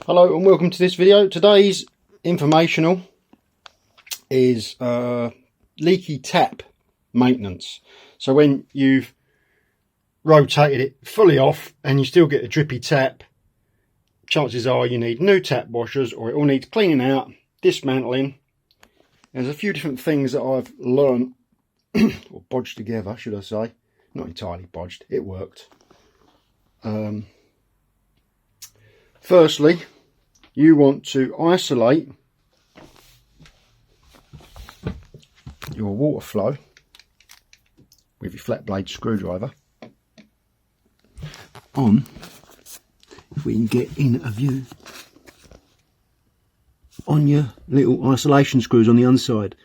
Hello and welcome to this video. Today's informational is leaky tap maintenance. So when you've rotated it fully off and you still get a drippy tap, chances are you need new tap washers, or it all needs cleaning out, dismantling. There's a few different things that I've learned or bodged together, should I say. Not entirely bodged, it worked. Firstly, you want to isolate your water flow with your flat blade screwdriver on, if we can get in a view, on your little isolation screws on the inside.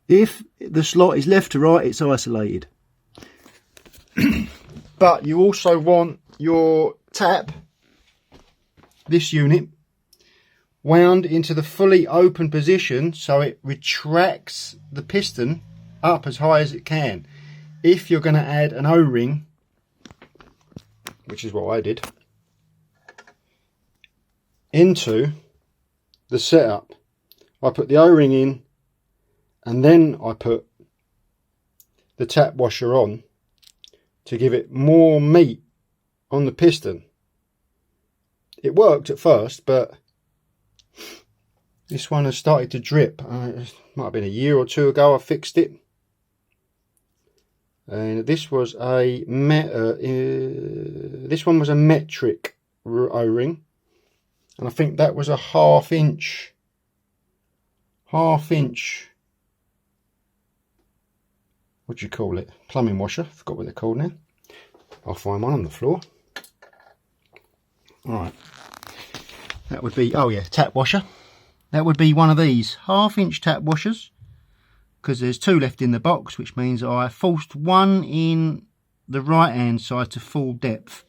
If the slot is left to right, it's isolated. But you also want your tap, this unit, wound into the fully open position so it retracts the piston up as high as it can. If you're going to add an O-ring, which is what I did, into the setup, I put the O-ring in and then I put the tap washer on to give it more meat on the piston. It worked at first, but this one has started to drip. It might have been a year or two ago I fixed it. And this was a this one was a metric O-ring, and I think that was a half inch. What do you call it? Plumbing washer. Forgot what they're called now. I'll find one on the floor. Alright. That would be, oh yeah, tap washer. That would be one of these half-inch tap washers, because there's two left in the box, which means I forced one in the right hand side to full depth.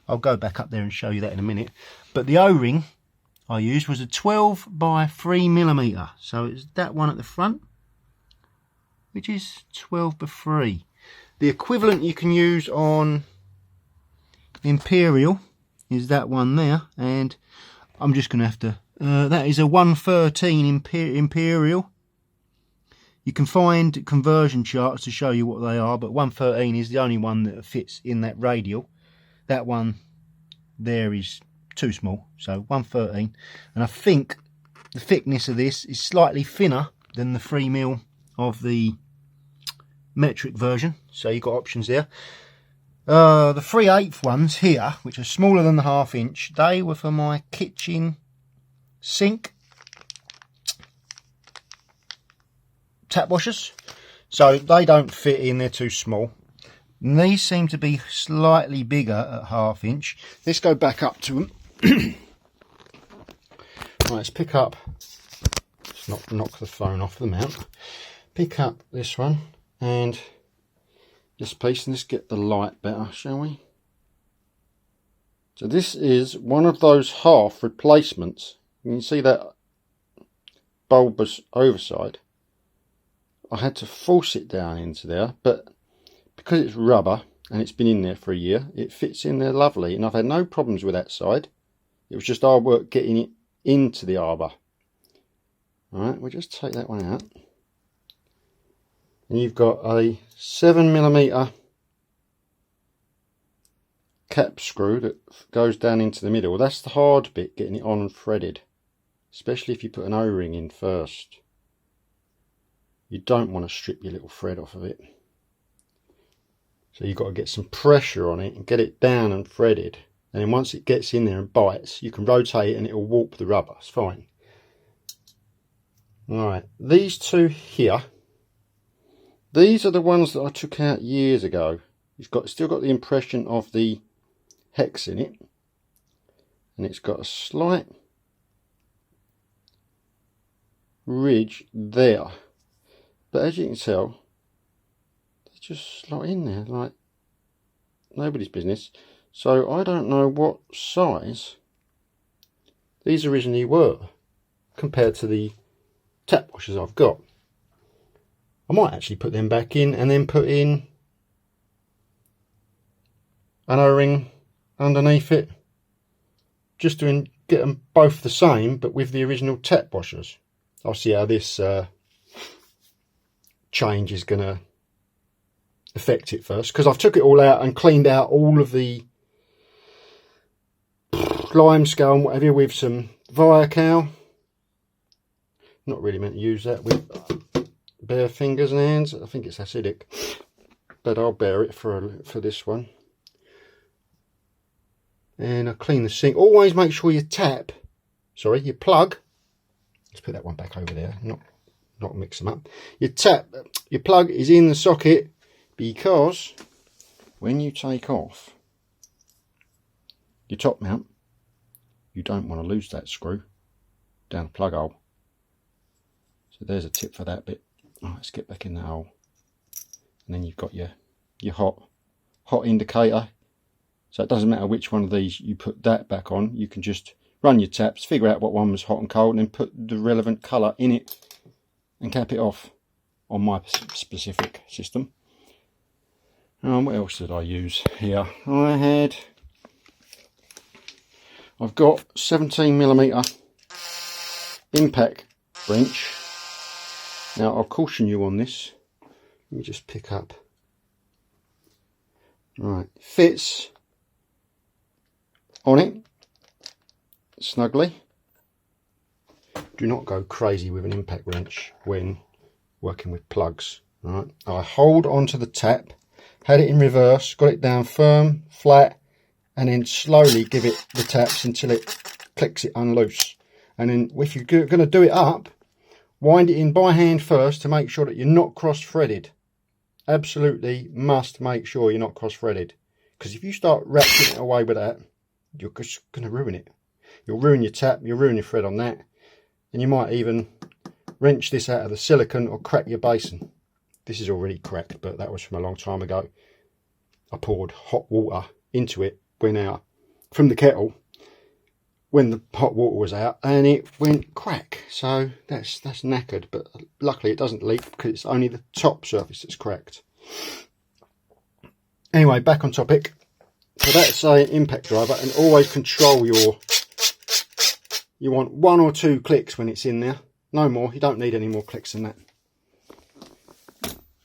I'll go back up there and show you that in a minute. But the O-ring I used was a 12 by 3mm, so it's that one at the front, which is 12 by 3. The equivalent you can use on Imperial is that one there, and I'm just going to have to, that is a 113 Imperial. You can find conversion charts to show you what they are, but 113 is the only one that fits in that radial. That one there is too small, so 113. And I think the thickness of this is slightly thinner than the 3mm of the metric version, so you've got options there. The 3/8 ones here, which are smaller than the half-inch, they were for my kitchen sink tap washers, so they don't fit in, they're too small. And these seem to be slightly bigger at half-inch. Let's go back up to them. Right, let's pick up, let's not knock the phone off the mount. Pick up this one and this piece, and let's get the light better, shall we? So this is one of those half replacements. You can see that bulbous overside. I had to force it down into there, but because it's rubber and it's been in there for a year, it fits in there lovely, and I've had no problems with that side. It was just hard work getting it into the arbor. Alright, we'll just take that one out. And you've got a 7mm cap screw that goes down into the middle. That's the hard bit, getting it on and threaded, especially if you put an O-ring in first. You don't want to strip your little thread off of it, so you've got to get some pressure on it and get it down and threaded, and then once it gets in there and bites, you can rotate it and it will warp the rubber. It's fine. Alright, these two here, these are the ones that I took out years ago. It's still got the impression of the hex in it, and it's got a slight ridge there, but as you can tell, they just slot in there like nobody's business. So I don't know what size these originally were compared to the tap washers I've got. I might actually put them back in and then put in an O-ring underneath it, just to get them both the same, but with the original tap washers. I'll see how this change is going to affect it first, because I've took it all out and cleaned out all of the limescale and whatever with some Viacal. Not really meant to use that with bare fingers and hands. I think it's acidic, but I'll bear it for this one. And I clean the sink. Always make sure your your plug. Let's put that one back over there. Not mix them up. Your plug is in the socket, because when you take off your top mount, you don't want to lose that screw down the plug hole. So there's a tip for that bit. Oh, let's get back in the hole. And then you've got your hot indicator. So it doesn't matter which one of these you put that back on. You can just run your taps, figure out what one was hot and cold, and then put the relevant colour in it and cap it off on my specific system. What else did I use here? I've got 17mm impact wrench. Now I'll caution you on this. Let me just pick up. Right, fits on it snugly. Do not go crazy with an impact wrench when working with plugs. Right, I hold onto the tap, had it in reverse, got it down firm, flat, and then slowly give it the taps until it clicks it unloose. And then if you're going to do it up, wind it in by hand first to make sure that you're not cross-threaded. Absolutely must make sure you're not cross-threaded, because if you start ratcheting it away with that, you're just going to ruin it. You'll ruin your tap, you'll ruin your thread on that, and you might even wrench this out of the silicone or crack your basin. This is already cracked, but that was from a long time ago. I poured hot water into it, went out from the kettle when the hot water was out, and it went crack. So that's knackered, but luckily it doesn't leak because it's only the top surface that's cracked. Anyway, back on topic. So that's an impact driver, and always control you want 1 or 2 clicks when it's in there. No more. You don't need any more clicks than that.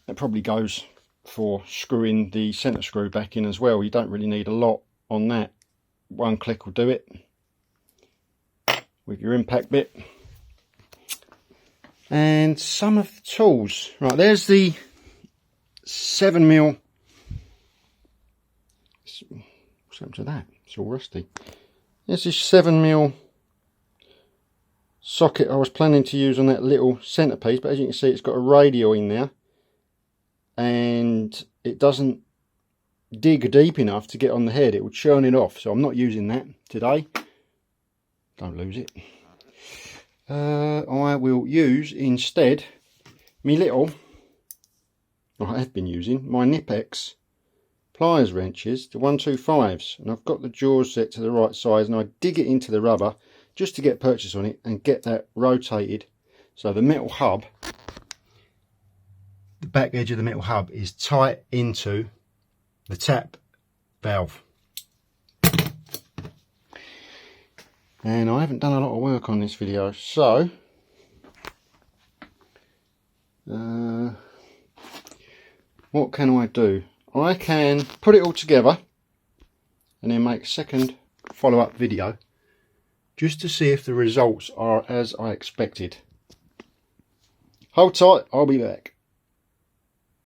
That probably goes for screwing the centre screw back in as well. You don't really need a lot on that. 1 click will do it with your impact bit. And some of the tools. Right, there's the 7mm. What's happened to that? It's all rusty. There's this 7mm socket I was planning to use on that little centerpiece, but as you can see, it's got a radio in there, and it doesn't dig deep enough to get on the head. It would churn it off, so I'm not using that today. Don't lose it. I will use instead I have been using my Knipex pliers wrenches, the 125s, and I've got the jaws set to the right size, and I dig it into the rubber just to get purchase on it and get that rotated so the metal hub, the back edge of the metal hub, is tight into the tap valve. And I haven't done a lot of work on this video, so what can I do? I can put it all together and then make a second follow-up video just to see if the results are as I expected. Hold tight, I'll be back.